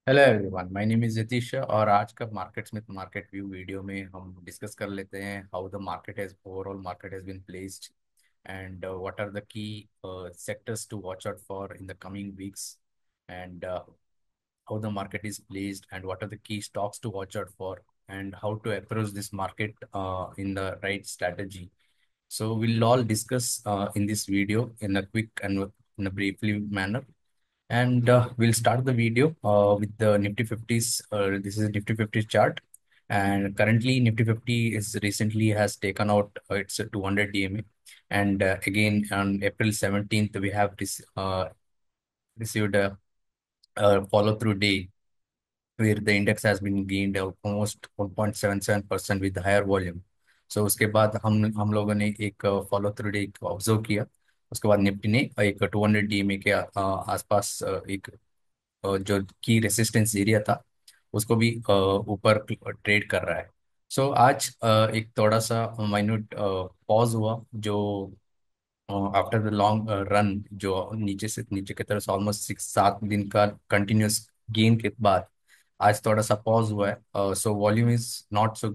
Hello everyone, my name is Yatish और आज का मार्केट्स में मार्केट व्यू वीडियो में हम डिस्कस कर लेते हैं how the market has overall market has been placed and what are the key sectors to watch out for in the coming weeks and how the market is placed and what are the key stocks to watch out for and how to approach this market in the right strategy. So we'll all discuss in this video in a quick and in a briefly manner. And we'll start the video with the Nifty 50s. This is a Nifty 50 chart. And currently, Nifty 50 is recently has taken out its 200 DMA. And again, on April 17th, we have received a follow through day where the index has been gained almost 1.77% with higher volume. So उसके बाद हम लोगों ने एक follow through day observe किया. उसके बाद Nifty ने एक 200 डीएमए के आसपास एक जो की रेसिस्टेंस एरिया था उसको भी ऊपर ट्रेड कर रहा है. सो आज एक थोड़ा सा माइन्यूट पॉज हुआ जो आफ्टर द लॉन्ग रन जो नीचे से नीचे की तरफ ऑलमोस्ट 6-7 दिन का कंटिन्यूस गेन के बाद आज थोड़ा सा पॉज हुआ है. So volume is not so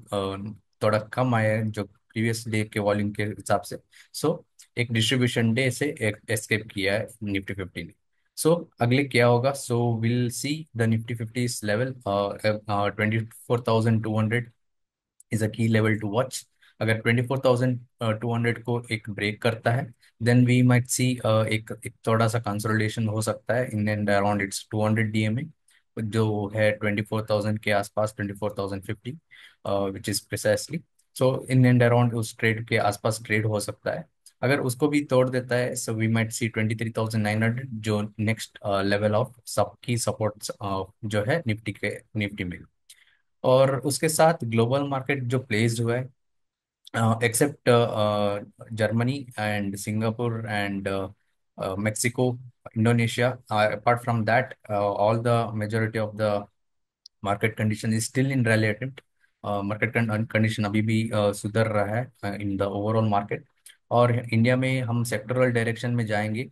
थोड़ा कम आया है जो प्रीवियस डे के वॉल्यूम के हिसाब से. सो एक डिस्ट्रीब्यूशन डे से एक एस्केप किया है निफ्टी 50 ने. सो अगले क्या होगा. So will see the Nifty 50 level 24,200 is a की लेवल टू वॉच. अगर 24,200 को एक ब्रेक करता है देन वी माइट सी एक थोड़ा सा कंसोलिडेशन हो सकता है in and around its 200 DMA जो है 24,000 के आसपास 24,050 which is precisely. So in and around उस ट्रेड के आसपास ट्रेड हो सकता है. अगर उसको भी तोड़ देता है सो वी माइट सी 23,900 जो नेक्स्ट लेवल ऑफ सबकी सपोर्ट जो है निफ्टी में. और उसके साथ ग्लोबल मार्केट जो प्लेस्ड हुआ है except Germany and Singapore and Mexico, Indonesia. Apart from that, all the majority of the market condition is still in rally attempt. Market condition अभी भी सुधर रहा है इन द ओवरऑल मार्केट. और India में हम सेक्टरल डायरेक्शन में जाएंगे.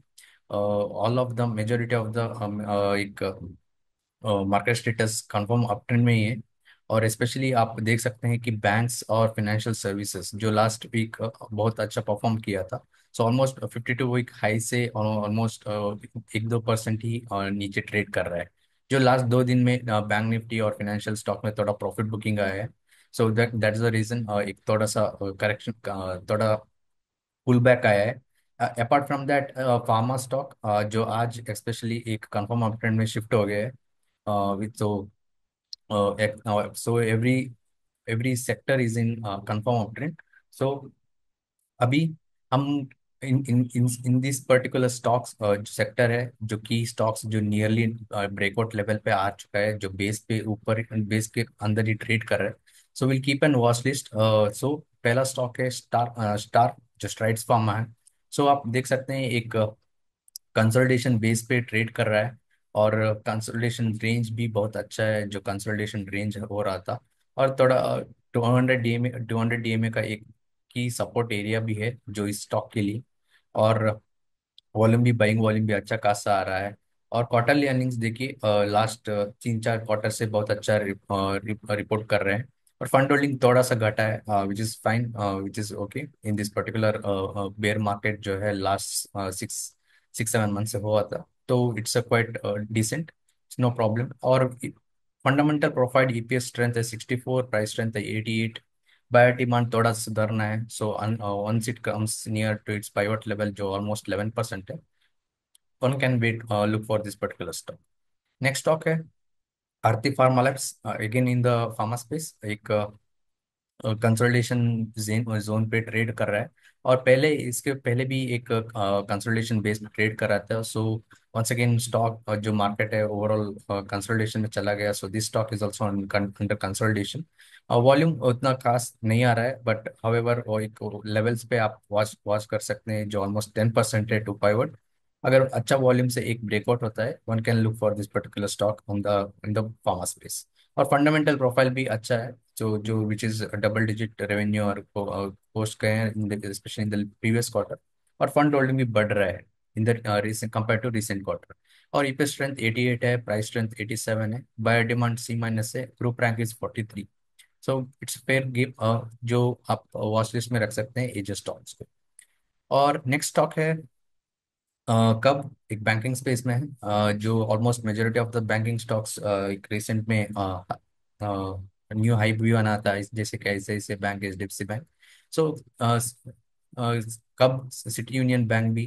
All of the majority of the एक market status confirm up trend में ही है. और स्पेशली आप देख सकते हैं कि बैंक्स और फाइनेंशियल सर्विसेज जो लास्ट वीक बहुत अच्छा परफॉर्म किया था. सो ऑलमोस्ट 52 वीक हाई से ऑलमोस्ट 1-2% ही नीचे ट्रेड कर रहा है. जो लास्ट 2 दिन में बैंक निफ्टी और फाइनेंशियल स्टॉक में थोड़ा प्रॉफिट बुकिंग आया है. So that is the reason एक थोड़ा सा करेक्शन थोड़ा पुल बैक आया है. Apart from that pharma stock जो आज स्पेशली एक कंफर्म अप ट्रेंड में शिफ्ट हो गया है. with so every sector is in confirm uptrend. So अभी हम इन दिस पर्टिकुलर स्टॉक्स जो सेक्टर है जो की स्टॉक्स जो नियरली ब्रेकआउट लेवल पे आ चुका है जो बेस पे ऊपर बेस के अंदर ही ट्रेड कर रहा है. So will keep an watch list. So पहला स्टॉक है स्टार जो स्ट्राइड्स फार्मा है. सो आप देख सकते हैं एक कंसोलिडेशन बेस पे ट्रेड कर रहा है. और कंसोलिडेशन रेंज भी बहुत अच्छा है जो कंसोलिडेशन रेंज हो रहा था. और थोड़ा 200 डीएमए का एक की सपोर्ट एरिया भी है जो इस स्टॉक के लिए. और वॉल्यूम भी बाइंग वॉल्यूम भी अच्छा खासा आ रहा है. और क्वार्टरली अर्निंग्स देखिए लास्ट 3-4 क्वार्टर से बहुत अच्छा रिपोर्ट कर रहे हैं. और फंड होल्डिंग थोड़ा सा घटा है which is fine which is okay in this particular bear market जो है लास्ट 6-7 मंथ से हुआ था. तो it's a quite decent. It's no problem. और फंडामेंटल प्रोफाइल ईपीएस स्ट्रेंथ है 64, प्राइस स्ट्रेंथ है 88. बायर डिमांड थोड़ा सुधरना है. सो once it comes near to its pivot level जो ऑलमोस्ट 11% है one can wait look for this particular stock. Next stock है Aarti Pharmalabs. Again in the pharma space एक consolidation zone पे trade कर रहा है. और पहले इसके पहले भी एक कंसोलिडेशन बेस पे ट्रेड कर रहा था. सो वंस अगेन स्टॉक जो मार्केट है ओवरऑल कंसोलिडेशन में चला गया. So this stock is also under consolidation. Volume उतना खास नहीं आ रहा है बट हाउएवर वो एक लेवल्स पे आप वॉच वॉच कर सकते हैं जो ऑलमोस्ट 10% है टू पाइवट. अगर अच्छा वॉल्यूम से एक ब्रेकआउट होता है one can look for this particular stock on the in the pharma space. और फंडामेंटल प्रोफाइल भी अच्छा है जो जो which is double digit revenue और पोस्ट गए हैं specially in the previous quarter. और फंड होल्डिंग भी बढ़ रहा है in the recent compare to recent quarter. और ईपीएस स्ट्रेंथ 88 है, प्राइस स्ट्रेंथ 87 है, बायर डिमांड सी माइनस है, group rank is 43। So it's fair give जो आप वॉच लिस्ट में रख सकते हैं एज स्टॉक्स को। और नेक्स्ट स्टॉक है कब, एक बैंकिंग स्पेस में है, जो almost majority of the banking stocks एक रिसेंट में न्यू हाई व्यू आना था, जैसे कि ऐसे बैंक, एचडीएफसी बैंक। सो कब सिटी यूनियन बैंक भी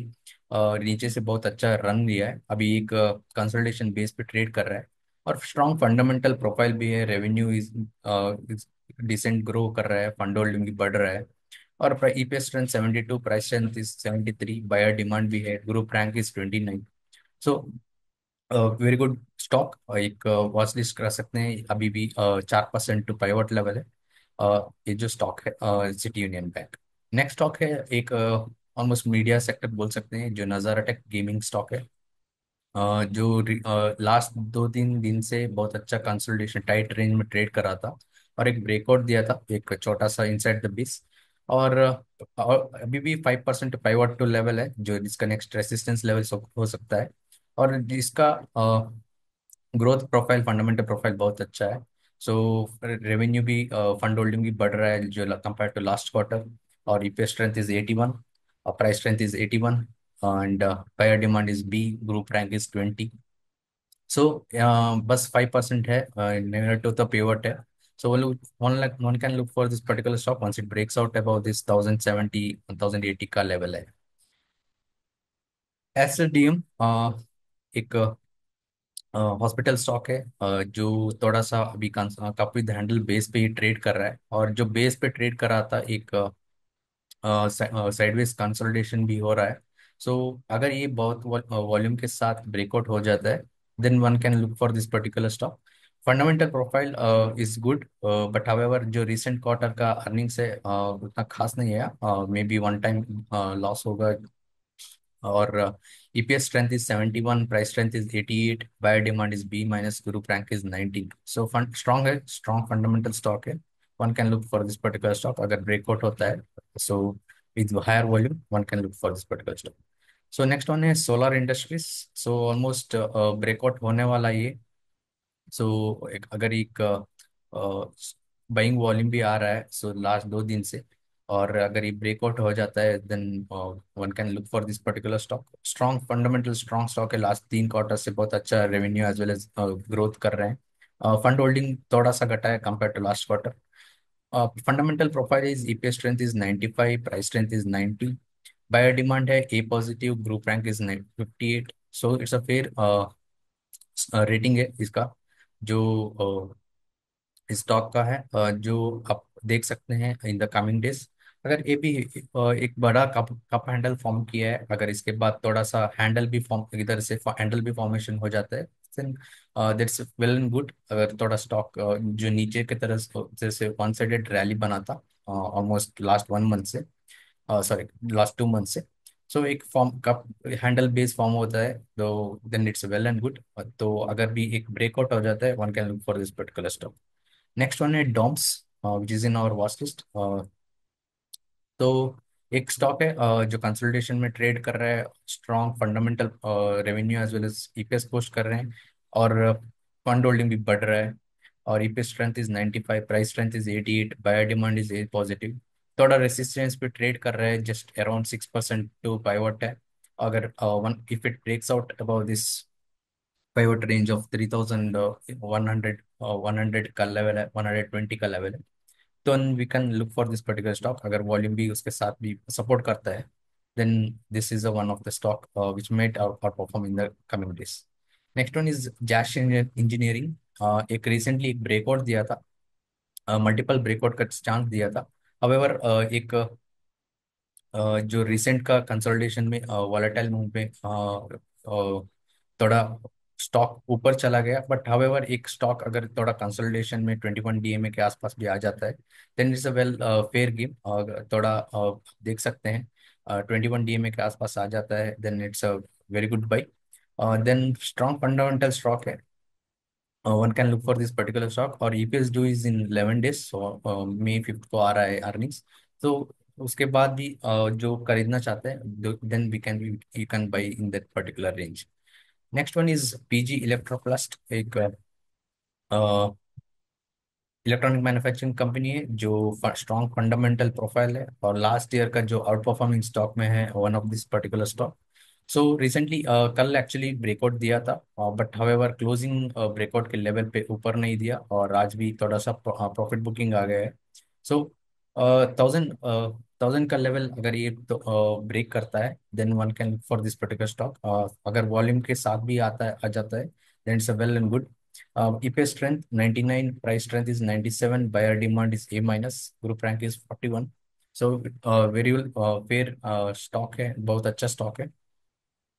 नीचे से बहुत अच्छा रन लिया है, अभी एक कंसोलिडेशन बेस पे ट्रेड कर रहा है, और स्ट्रॉन्ग फंडामेंटल प्रोफाइल भी है, रेवेन्यू इज डिसेंट ग्रो कर रहा है, फंड होल्डिंग भी बढ़ रहा है, और EPS strength 72, price strength is 73, buyer demand भी है, group rank is 29। So very good stock, एक वॉच लिस्ट कर सकते हैं, अभी भी 4% टू पाइवट लेवल है ये जो स्टॉक है city union bank. Next stock है एक ऑलमोस्ट मीडिया सेक्टर बोल सकते हैं, जो नज़ारा टेक गेमिंग स्टॉक है, जो लास्ट 2-3 दिन से बहुत अच्छा कंसोलिडेशन टाइट रेंज में ट्रेड कर रहा था, और एक ब्रेकआउट दिया था, एक छोटा सा इनसाइड द बीस, और अभी भी 5% पाइवट टू लेवल है, जो जिसका नेक्स्ट रेसिस्टेंस लेवल हो सकता है, और जिसका ग्रोथ प्रोफाइल, फंडामेंटल प्रोफाइल बहुत अच्छा है। सो रेवेन्यू भी, फंड होल्डिंग भी बढ़ रहा है जो कंपेयर टू लास्ट क्वार्टर, और ईपीएस स्ट्रेंथ इज 81, और price strength is 81, and buyer demand is B, group rank is 20। So बस 5% है नियर टू द पिवट है। So one can look for this particular stock once it breaks out about this 1070, 1080 का level है। SDM एक hospital stock है, जो थोड़ा सा अभी काफी हैंडल बेस पे ही ट्रेड कर रहा है, और जो बेस पे ट्रेड कर रहा था, एक साइडवेज कंसोलिडेशन भी हो रहा है। सो अगर ये बहुत वॉल्यूम के साथ ब्रेकआउट हो जाता है, then one can look for this particular stock. Fundamental profile is good, but however जो रिसेंट क्वार्टर का अर्निंग्स है उतना खास नहीं है, maybe one time loss होगा, और EPS strength is 71, price strength is 88, buyer demand is B minus, group rank is 19। So fund strong है, स्ट्रॉन्ग फंडामेंटल स्टॉक है, one can look for this particular stock अगर breakout होता है। So with higher volume one can look for this particular stock. So next one है Solar Industries. So almost breakout होने वाला ये। सो एक अगर एक बाइंग वॉल्यूम भी आ रहा है, सो लास्ट 2 दिन से, और अगर ये ब्रेकआउट हो जाता है, then one can look for this particular stock. Strong fundamental, strong stock है, लास्ट 3 क्वार्टर से बहुत अच्छा revenue as well as growth कर रहे हैं, फंड होल्डिंग थोड़ा सा घटा है compare to last quarter. Fundamental profile is EPS strength is 95, price strength is 90, buyer demand है a positive, group rank is 58। So it's a fair rating है इसका, जो स्टॉक का है, जो आप देख सकते हैं इन द कमिंग डेज। अगर ये भी एक बड़ा कप कप हैंडल फॉर्म किया है, अगर इसके बाद थोड़ा सा हैंडल भी फॉर्म, इधर से हैंडल भी फॉर्मेशन हो जाता है, then that's well and good. अगर थोड़ा स्टॉक जो नीचे की तरफ जैसे वन साइडेड रैली बना था ऑलमोस्ट लास्ट 1 मंथ से, सॉरी लास्ट 2 मंथ से, सो एक form cup handle base form होता है, तो then it's well and good. तो अगर भी एक ब्रेकआउट हो जाता है, one can look for this particular stock. Next one है DOMS, which is in our watch list. तो एक स्टॉक है जो कंसोलिडेशन में ट्रेड कर रहा है, strong fundamental, revenue as well as EPS post कर रहे हैं, और फंड होल्डिंग भी बढ़ रहा है, और EPS strength is 95, price strength is 88, buyer demand is A positive, थोड़ा रेसिस्टेंस पे ट्रेड कर रहा है, जस्ट अराउंड 6% टू पाइवट है। अगर one if it breaks out about this pivot range of 3100, 100 का लेवल है, 120 का लेवल है, तो we can look for this particular stock. अगर वॉल्यूम भी उसके साथ भी सपोर्ट करता है, then this is one of the stock which might outperform in the coming days. Next one is Jash Engineering. एक रिसेंटली एक ब्रेकआउट दिया था, मल्टीपल ब्रेकआउट का चांस दिया था। हवेवर एक जो रिसेंट का कंसोलिडेशन में वॉलेटाइल मूव में थोड़ा स्टॉक ऊपर चला गया, बट हावेवर एक स्टॉक अगर थोड़ा कंसोलिडेशन में 21 डीएमए के आसपास भी आ जाता है, then it's a well fair game. थोड़ा देख सकते हैं 21 डीएमए के आसपास आ जाता है, then it's a very good buy. Then strong fundamental stock है, one can look for this particular stock, और EPS due is in 11 days, so May 5 को आ रहा है अर्निंग्स। तो उसके बाद भी जो खरीदना चाहते हैं, then we can you can buy in that particular range. Next one is PG Electroplast, एक इलेक्ट्रॉनिक मैन्युफैक्चरिंग कंपनी है जो स्ट्रॉन्ग फंडामेंटल प्रोफाइल है, और लास्ट ईयर का जो आउट परफॉर्मिंग स्टॉक में है one of this particular stock. So recently कल एक्चुअली ब्रेकआउट दिया था, बट हावेवर क्लोजिंग ब्रेकआउट के लेवल पे ऊपर नहीं दिया, और आज भी थोड़ा सा प्रॉफिट बुकिंग आ गया है। सो 1000 का लेवल अगर ये तो ब्रेक करता है, then one can look for this particular stock. अगर वॉल्यूम के साथ भी आ जाता है, then it's a well and good. EPS strength 99, price strength is 97, buyer demand is A minus, group rank is 41। So very well fair stock है, बहुत अच्छा स्टॉक है।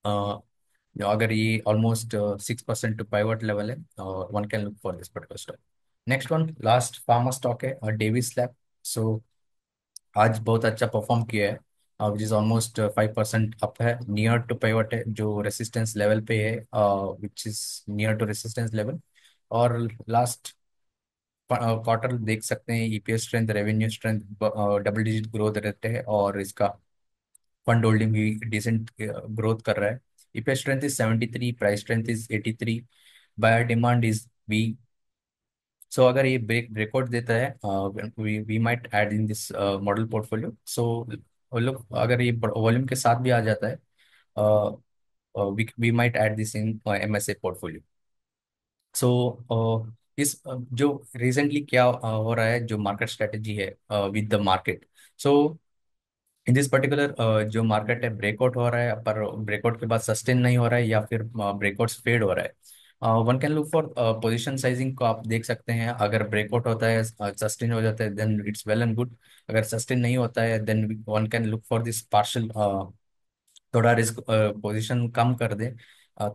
uh, अगर ये ऑलमोस्ट 6% टू पाइवट लेवल है, और one can look for this particular stock. Next one last pharma stock है, Davis lab. So आज बहुत अच्छा परफॉर्म किया है, विच इज ऑलमोस्ट 5% अप है, नियर टू पाइवट है, जो रेसिस्टेंस लेवल पे है, which is near to resistance level. और लास्ट क्वार्टर देख सकते हैं, EPS strength, revenue strength, double digit growth रहते हैं, और इसका फंड होल्डिंग भी डिसेंट ग्रोथ कर रहा है। EPS strength is 73, price strength is 83, buyer demand is B. So अगर ये ब्रेकआउट देता है, we might add in this model portfolio. So लोग अगर ये वॉल्यूम के साथ भी आ जाता है, we might add this in MSA portfolio. So इस जो रिसेंटली क्या हो रहा है, जो मार्केट स्ट्रेटेजी है with the market. So in this particular जो मार्केट है, ब्रेकआउट हो रहा है, पर ब्रेकआउट के बाद सस्टेन नहीं हो रहा है, या फिर ब्रेकआउट्स फेड हो रहा है। One can look for position sizing को आप देख सकते हैं। अगर ब्रेकआउट होता है, सस्टेन हो जाता है, then it's well and good. अगर सस्टेन नहीं होता है, then one can look for this partial, थोड़ा रिस्क पोजीशन कम कर दे,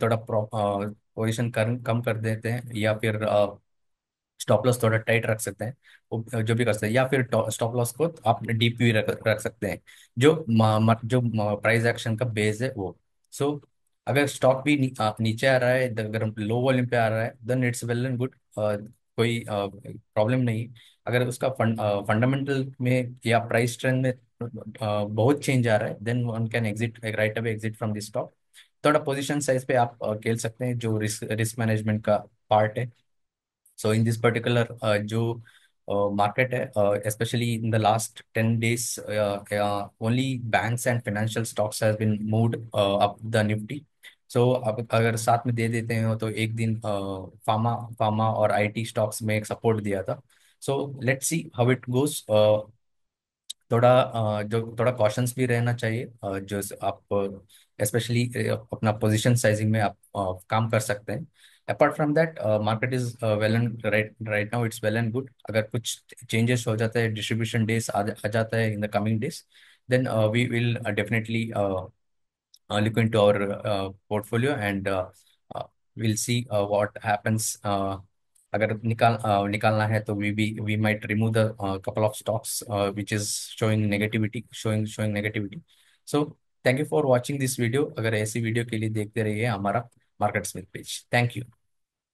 थोड़ा पोजीशन कम कर देते हैं, या फिर स्टॉप लॉस थोड़ा टाइट रख सकते हैं, वो जो भी कर सकते हैं, या फिर स्टॉप लॉस को आप डीप भी रख सकते हैं, जो जो प्राइस एक्शन का बेस है वो। सो अगर स्टॉक भी नीचे आ रहा है, अगर लो वॉल्यूम पे आ रहा है, then it's well and good, कोई प्रॉब्लम नहीं। अगर उसका फंडामेंटल में या प्राइस ट्रेंड में बहुत चेंज आ रहा है, then one can exit, right away exit from this stock. थोड़ा पोजीशन साइज पे आप खेल सकते हैं, जो रिस्क मैनेजमेंट का पार्ट है। So in this particular जो market है, especially in the last 10 days, only banks and financial stocks has been moved up the Nifty। So अब अगर साथ में दे देते हैं तो एक दिन फार्मा फार्मा और आईटी स्टॉक्स में एक सपोर्ट दिया था। So let's see how it goes. थोड़ा जो थोड़ा कॉशंस भी रहना चाहिए, जो आप स्पेशली अपना पोजीशन साइजिंग में आप काम कर सकते हैं। Apart from that, market is well and right right now, it's well and good. अगर कुछ चेंजेस हो जाता है, डिस्ट्रीब्यूशन डेज आ जाता है in the coming days, then we will definitely look into our portfolio, and we'll see what happens। अगर निकालना है तो we might remove the couple of stocks which is showing negativity। So thank you for watching this video। अगर ऐसी video के लिए देखते रहिए हमारा market Smith page. Thank you.